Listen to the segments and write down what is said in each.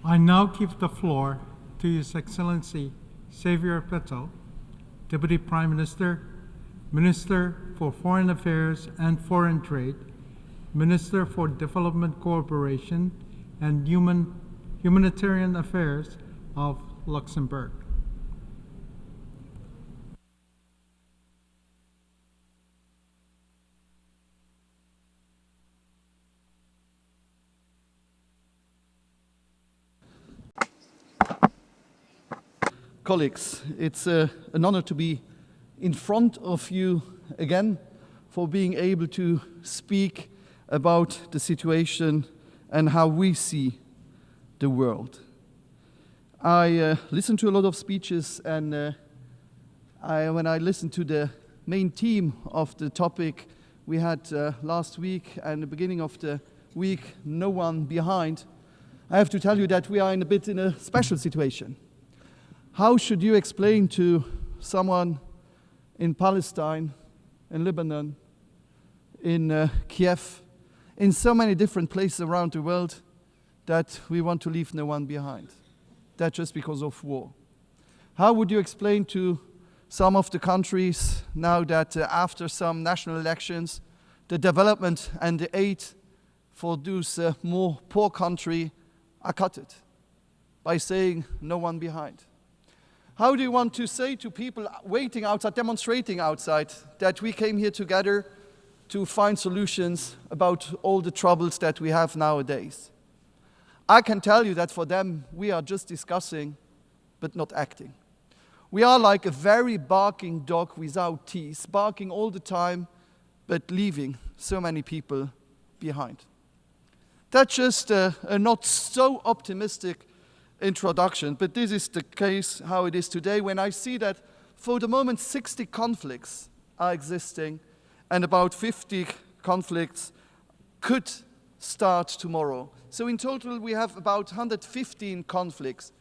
I now give the floor to His Excellency Xavier Bettel, Deputy Prime Minister, Minister for Foreign Affairs and Foreign Trade, Minister for Development Cooperation and Humanitarian Affairs of Luxembourg. Colleagues, it's an honor to be in front of you again, for being able to speak about the situation and how we see the world. I listened to a lot of speeches, and when I listened to the main theme of the topic we had last week and the beginning of the week, no one behind, I have to tell you that we are in a special situation. How should you explain to someone in Palestine, in Lebanon, in Kiev, in so many different places around the world, that we want to leave no one behind? That just because of war. How would you explain to some of the countries now that after some national elections, the development and the aid for those more poor countries are cut by saying no one behind? How do you want to say to people waiting outside, demonstrating outside, that we came here together to find solutions about all the troubles that we have nowadays? I can tell you that for them, we are just discussing, but not acting. We are like a very barking dog without teeth, barking all the time, but leaving so many people behind. That's just a not so optimistic introduction, but this is the case how it is today, when I see that for the moment 60 conflicts are existing and about 50 conflicts could start tomorrow. So in total we have about 115 conflicts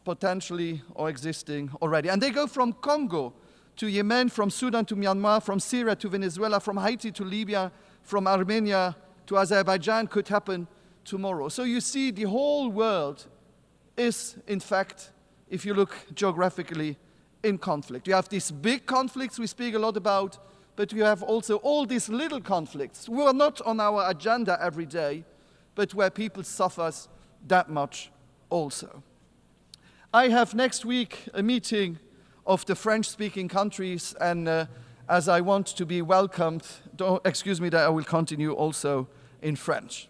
potentially or existing already. And they go from Congo to Yemen, from Sudan to Myanmar, from Syria to Venezuela, from Haiti to Libya, from Armenia to Azerbaijan could happen tomorrow. So you see, the whole world is, in fact, if you look geographically, in conflict. You have these big conflicts we speak a lot about, but you have also all these little conflicts who are not on our agenda every day, but where people suffer that much also. I have next week a meeting of the French-speaking countries, and as I want to be welcomed, excuse me that I will continue also in French.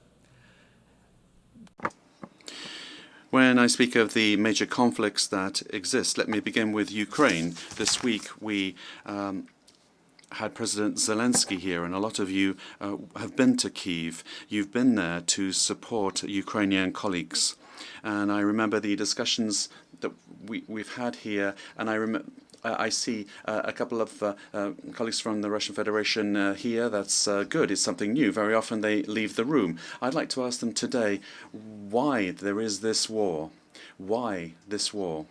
When I speak of the major conflicts that exist, let me begin with Ukraine. This week we had President Zelensky here, and a lot of you have been to Kyiv. You've been there to support Ukrainian colleagues. And I remember the discussions that we've had here, and I see a couple of colleagues from the Russian Federation here. That's good. It's something new. Very often they leave the room. I'd like to ask them today why there is this war. Why this war?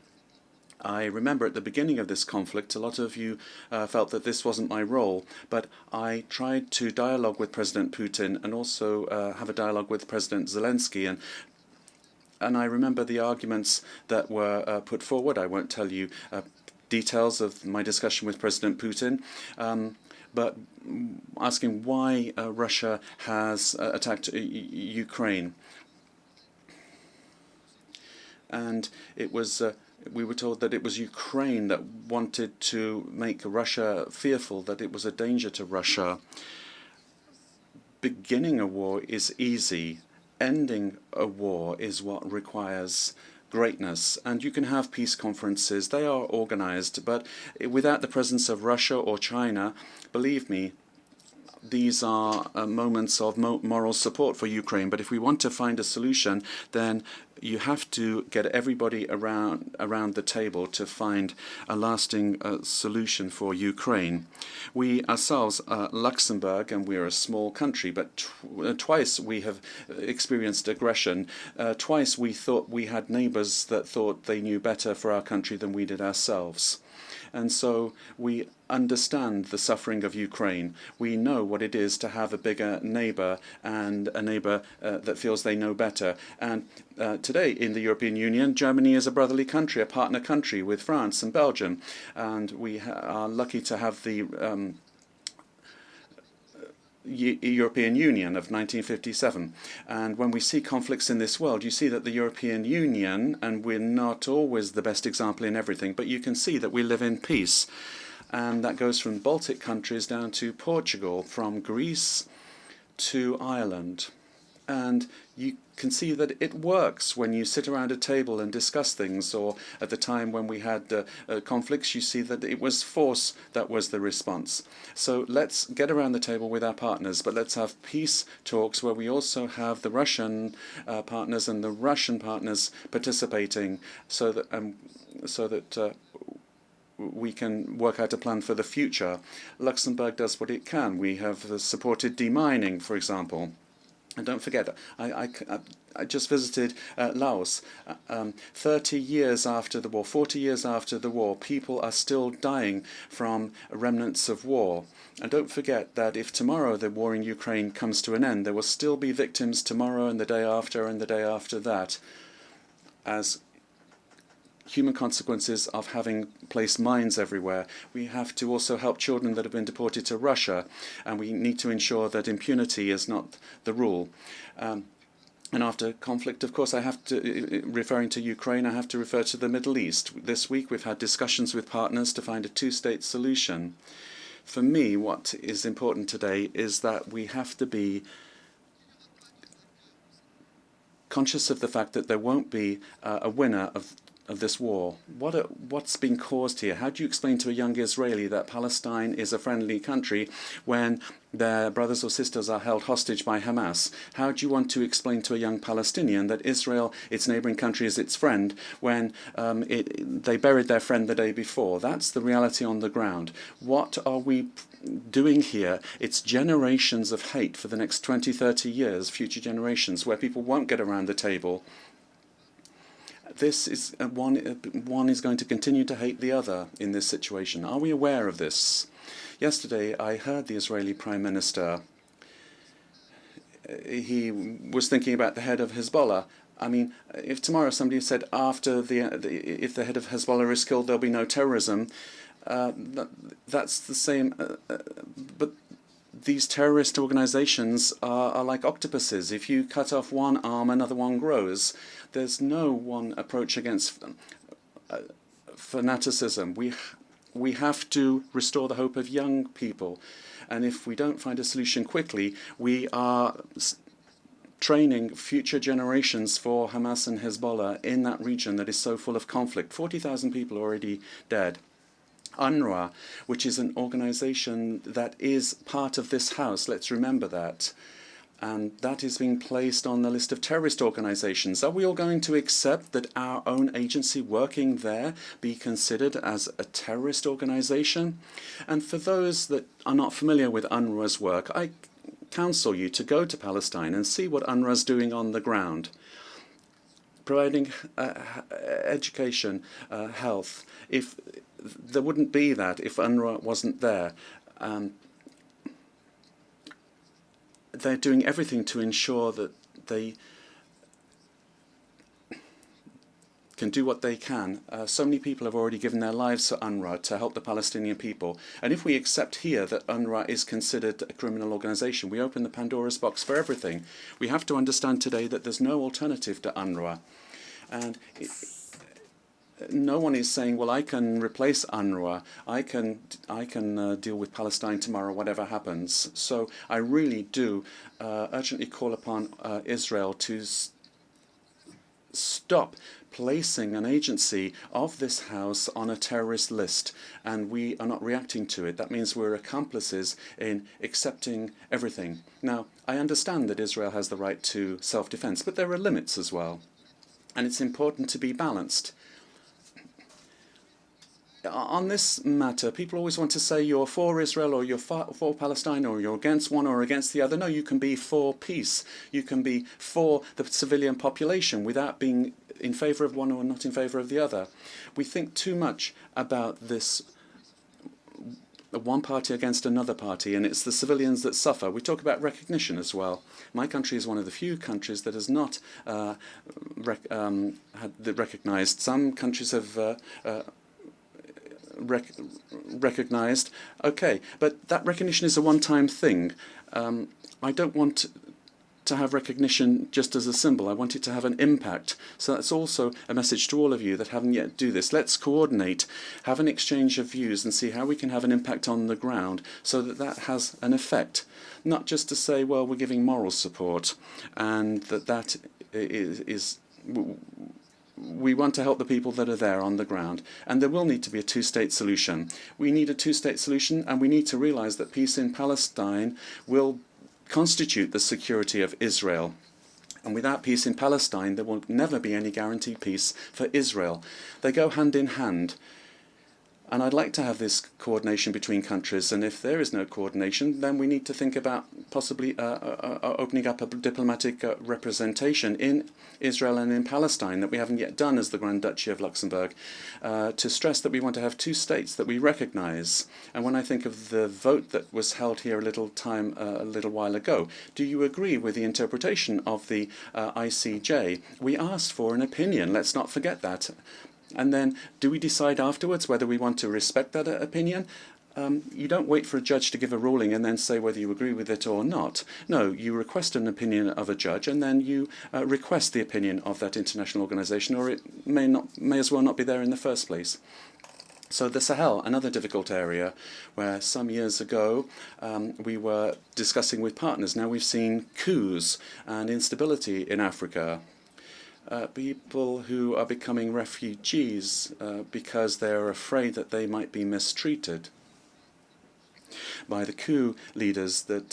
I remember at the beginning of this conflict, a lot of you felt that this wasn't my role, but I tried to dialogue with President Putin and also have a dialogue with President Zelensky. And I remember the arguments that were put forward. I won't tell you details of my discussion with President Putin, but asking why Russia has attacked Ukraine. And it was, we were told that it was Ukraine that wanted to make Russia fearful, that it was a danger to Russia. Beginning a war is easy. Ending a war is what requires greatness, and you can have peace conferences. They are organized, but without the presence of Russia or China, believe me, these are moments of moral support for Ukraine. But if we want to find a solution, then you have to get everybody around the table to find a lasting solution for Ukraine. We ourselves are Luxembourg, and we're a small country, but twice we have experienced aggression. Twice we thought we had neighbors that thought they knew better for our country than we did ourselves. And so we understand the suffering of Ukraine. We know what it is to have a bigger neighbour and a neighbour that feels they know better. And today in the European Union, Germany is a brotherly country, a partner country with France and Belgium. And we are lucky to have the European Union of 1957. And when we see conflicts in this world, you see that the European Union, and we're not always the best example in everything, but you can see that we live in peace. And that goes from Baltic countries down to Portugal, from Greece to Ireland. And you can see that it works when you sit around a table and discuss things, or at the time when we had conflicts, you see that it was force that was the response. So let's get around the table with our partners, but let's have peace talks where we also have the Russian partners and the Russian partners participating, so that we can work out a plan for the future. Luxembourg does what it can. We have supported demining, for example. And don't forget, I just visited Laos. 30 years after the war, 40 years after the war, people are still dying from remnants of war. And don't forget that if tomorrow the war in Ukraine comes to an end, there will still be victims tomorrow and the day after and the day after that, as human consequences of having placed mines everywhere. We have to also help children that have been deported to Russia, and we need to ensure that impunity is not the rule. And after conflict, of course, I have to, referring to Ukraine, I have to refer to the Middle East. This week we've had discussions with partners to find a two-state solution. For me, what is important today is that we have to be conscious of the fact that there won't be a winner of this war. What's been caused here? How do you explain to a young Israeli that Palestine is a friendly country when their brothers or sisters are held hostage by Hamas? How do you want to explain to a young Palestinian that Israel, its neighboring country, is its friend when they buried their friend the day before? That's the reality on the ground. What are we doing here? It's generations of hate for the next 20, 30 years, future generations, where people won't get around the table. This is one is going to continue to hate the other in this situation. Are we aware of this? Yesterday, I heard the Israeli Prime Minister. He was thinking about the head of Hezbollah. I mean, if tomorrow somebody said if the head of Hezbollah is killed, there'll be no terrorism. That's the same. But these terrorist organizations are like octopuses. If you cut off one arm, another one grows. There's no one approach against fanaticism. We have to restore the hope of young people. And if we don't find a solution quickly, we are training future generations for Hamas and Hezbollah in that region that is so full of conflict. 40,000 people already dead. UNRWA, which is an organization that is part of this house, let's remember that. And that is being placed on the list of terrorist organizations. Are we all going to accept that our own agency working there be considered as a terrorist organization? And for those that are not familiar with UNRWA's work, I counsel you to go to Palestine and see what UNRWA is doing on the ground. Providing education, health. If there wouldn't be that if UNRWA wasn't there. They're doing everything to ensure that they can do what they can. So many people have already given their lives to UNRWA to help the Palestinian people. And if we accept here that UNRWA is considered a criminal organization, we open the Pandora's box for everything. We have to understand today that there's no alternative to UNRWA. And no one is saying, well, I can replace UNRWA. I can deal with Palestine tomorrow, whatever happens. So I really do urgently call upon Israel to stop placing an agency of this house on a terrorist list, and we are not reacting to it. That means we're accomplices in accepting everything. Now, I understand that Israel has the right to self-defense, but there are limits as well, and it's important to be balanced. On this matter, people always want to say you're for Israel or you're for Palestine or you're against one or against the other. No, you can be for peace. You can be for the civilian population without being in favor of one or not in favor of the other. We think too much about this one party against another party, and it's the civilians that suffer. We talk about recognition as well. My country is one of the few countries that has not recognized. Some countries have recognized. Okay, but that recognition is a one-time thing. I don't want to have recognition just as a symbol. I want it to have an impact. So that's also a message to all of you that haven't yet do this. Let's coordinate, have an exchange of views and see how we can have an impact on the ground so that that has an effect. Not just to say, well, we're giving moral support and that is we want to help the people that are there on the ground. And there will need to be a two-state solution. We need a two-state solution, and we need to realize that peace in Palestine will constitute the security of Israel. And without peace in Palestine, there will never be any guaranteed peace for Israel. They go hand in hand. And I'd like to have this coordination between countries, and if there is no coordination, then we need to think about possibly opening up a diplomatic representation in Israel and in Palestine that we haven't yet done as the Grand Duchy of Luxembourg, to stress that we want to have two states that we recognize. And when I think of the vote that was held here a little while ago, do you agree with the interpretation of the ICJ? We asked for an opinion, let's not forget that. And then, do we decide afterwards whether we want to respect that opinion? You don't wait for a judge to give a ruling and then say whether you agree with it or not. No, you request an opinion of a judge, and then you request the opinion of that international organization, or it may as well not be there in the first place. So the Sahel, another difficult area where some years ago we were discussing with partners. Now we've seen coups and instability in Africa. People who are becoming refugees because they're afraid that they might be mistreated by the coup leaders that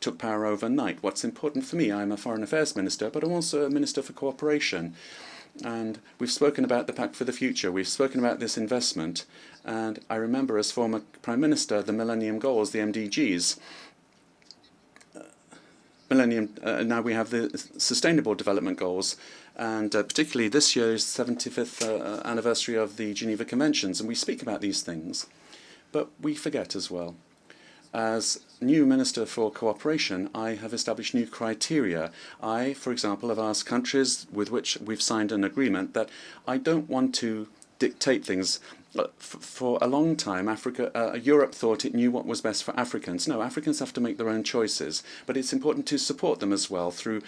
took power overnight. What's important for me, I'm a foreign affairs minister, but I'm also a minister for cooperation. And we've spoken about the Pact for the Future. We've spoken about this investment. And I remember as former Prime Minister, the Millennium Goals, the MDGs. Now we have the Sustainable Development Goals, and particularly this year's 75th anniversary of the Geneva Conventions, and we speak about these things, but we forget as well. As new Minister for Cooperation, I have established new criteria. I, for example, have asked countries with which we've signed an agreement that I don't want to dictate things. For a long time, Europe thought it knew what was best for Africans. No, Africans have to make their own choices, but it's important to support them as well through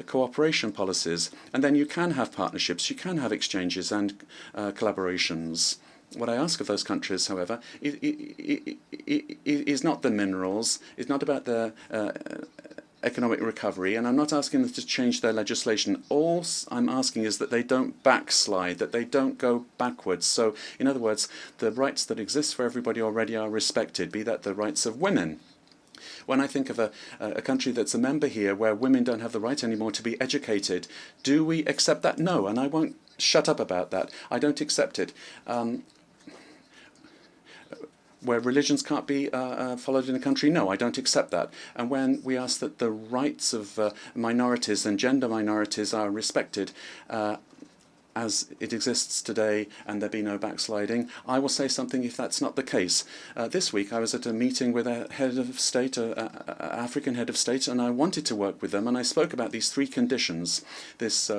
cooperation policies. And then you can have partnerships, you can have exchanges and collaborations. What I ask of those countries, however, is not the minerals, it's not about the economic recovery, and I'm not asking them to change their legislation. All I'm asking is that they don't backslide, that they don't go backwards. So, in other words, the rights that exist for everybody already are respected, be that the rights of women. When I think of a country that's a member here where women don't have the right anymore to be educated, do we accept that? No, and I won't shut up about that. I don't accept it. Where religions can't be followed in a country, no, I don't accept that. And when we ask that the rights of minorities and gender minorities are respected as it exists today and there be no backsliding, I will say something if that's not the case. This week I was at a meeting with a head of state, an African head of state, and I wanted to work with them, and I spoke about these three conditions. This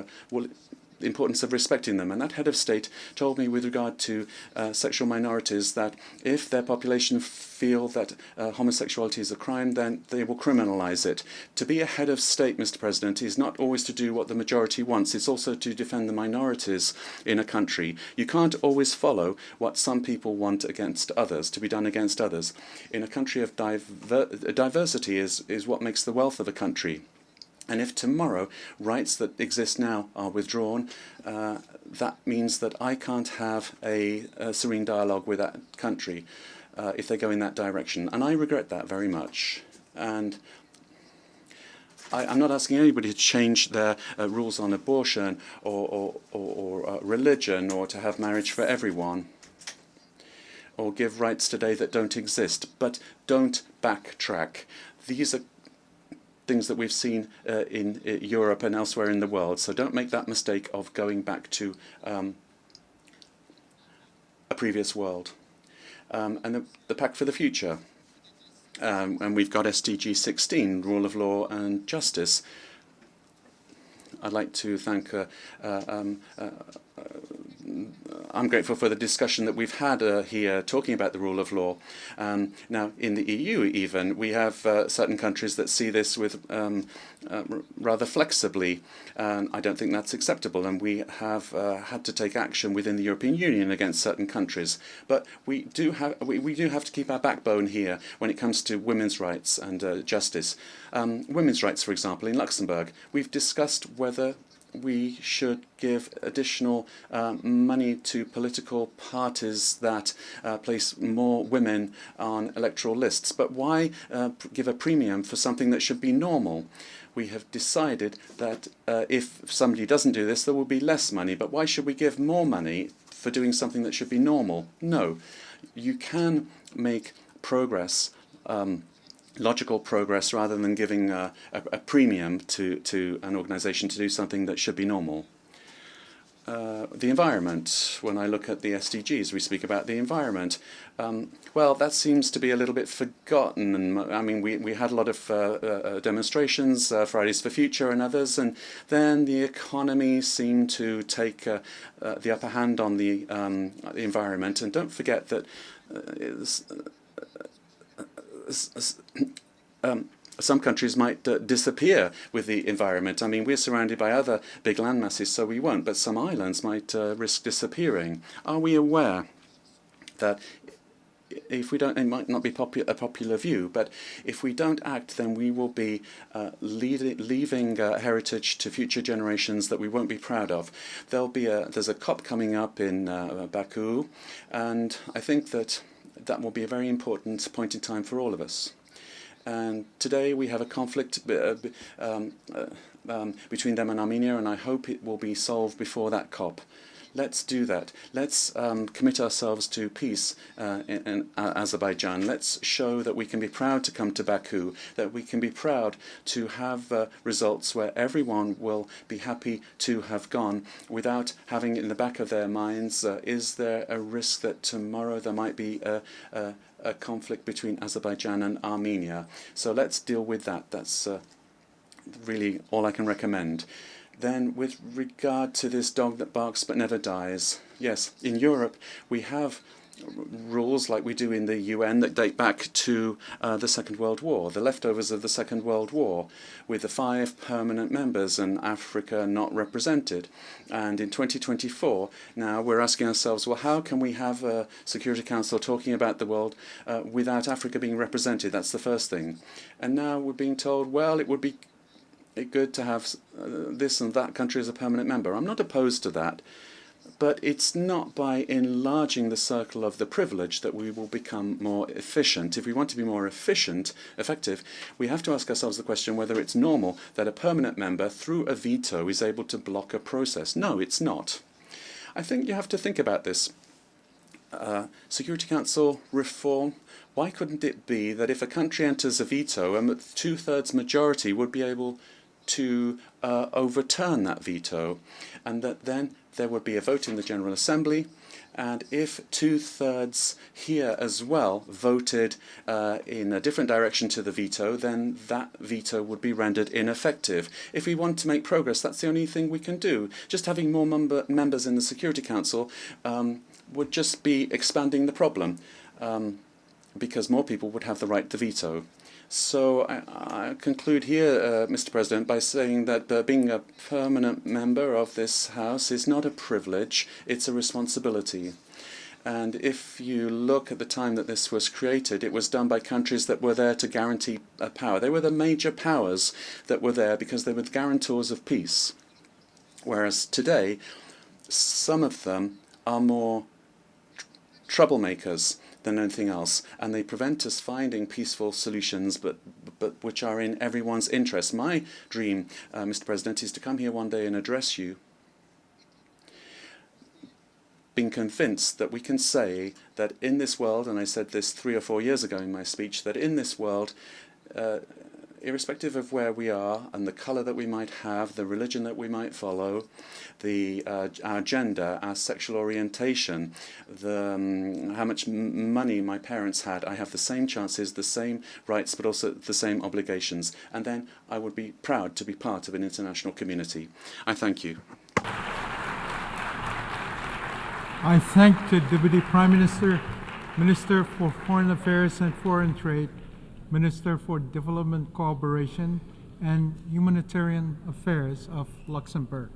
importance of respecting them. And that head of state told me with regard to sexual minorities that if their population feel that homosexuality is a crime, then they will criminalize it. To be a head of state, Mr. President, is not always to do what the majority wants. It's also to defend the minorities in a country. You can't always follow what some people want against others, to be done against others. In a country of diversity is what makes the wealth of a country. And if tomorrow rights that exist now are withdrawn, that means that I can't have a serene dialogue with that country if they go in that direction. And I regret that very much. And I'm not asking anybody to change their rules on abortion or religion, or to have marriage for everyone, or give rights today that don't exist. But don't backtrack. These are things that we've seen in Europe and elsewhere in the world. So don't make that mistake of going back to a previous world. and the Pact for the Future. And we've got SDG 16, rule of law and justice. I'd like to thank I'm grateful for the discussion that we've had here talking about the rule of law. Now, in the EU even, we have certain countries that see this with rather flexibly. I don't think that's acceptable, and we have had to take action within the European Union against certain countries. But we do have to keep our backbone here when it comes to women's rights and justice. Women's rights, for example, in Luxembourg, we've discussed whether we should give additional money to political parties that place more women on electoral lists. But why give a premium for something that should be normal? We have decided that if somebody doesn't do this, there will be less money. But why should we give more money for doing something that should be normal? No. You can make progress, logical progress, rather than giving a premium to an organization to do something that should be normal. The environment, when I look at the SDGs, we speak about the environment. Well, that seems to be a little bit forgotten. And I mean, we had a lot of demonstrations, Fridays for Future and others, and then the economy seemed to take the upper hand on the environment. And don't forget that some countries might disappear with the environment. I mean, we're surrounded by other big land masses, so we won't, but some islands might risk disappearing. Are we aware that if we don't, it might not be a popular view, but if we don't act, then we will be leaving heritage to future generations that we won't be proud of. There's a COP coming up in Baku, and I think that will be a very important point in time for all of us. And today we have a conflict between them and Armenia, and I hope it will be solved before that COP. Let's do that. Let's commit ourselves to peace in Azerbaijan. Let's show that we can be proud to come to Baku, that we can be proud to have results where everyone will be happy to have gone without having in the back of their minds, is there a risk that tomorrow there might be a conflict between Azerbaijan and Armenia? So let's deal with that. That's really all I can recommend. Then with regard to this dog that barks but never dies, yes, in Europe we have rules like we do in the UN that date back to the Second World War, the leftovers of the Second World War, with the 5 permanent members and Africa not represented. And in 2024, now we're asking ourselves, well, how can we have a Security Council talking about the world without Africa being represented? That's the first thing. And now we're being told, well, it would be good to have this and that country as a permanent member. I'm not opposed to that, but it's not by enlarging the circle of the privilege that we will become more efficient. If we want to be more effective, we have to ask ourselves the question whether it's normal that a permanent member, through a veto, is able to block a process. No, it's not. I think you have to think about this. Security Council reform, why couldn't it be that if a country enters a veto, a 2/3 majority would be able to overturn that veto, and that then there would be a vote in the General Assembly, and if 2/3 here as well voted in a different direction to the veto, then that veto would be rendered ineffective. If we want to make progress, that's the only thing we can do. Just having more members in the Security Council would just be expanding the problem, because more people would have the right to veto. So I conclude here, Mr. President, by saying that being a permanent member of this House is not a privilege, it's a responsibility. And if you look at the time that this was created, it was done by countries that were there to guarantee power. They were the major powers that were there because they were the guarantors of peace. Whereas today, some of them are more troublemakers than anything else, and they prevent us finding peaceful solutions, but which are in everyone's interest. My dream, Mr. President, is to come here one day and address you, being convinced that we can say that in this world, and I said this 3 or 4 years ago in my speech, that in this world irrespective of where we are and the colour that we might have, the religion that we might follow, our gender, our sexual orientation, how much money my parents had, I have the same chances, the same rights, but also the same obligations. And then I would be proud to be part of an international community. I thank you. I thank the Deputy Prime Minister, Minister for Foreign Affairs and Foreign Trade, Minister for Development Cooperation and Humanitarian Affairs of Luxembourg.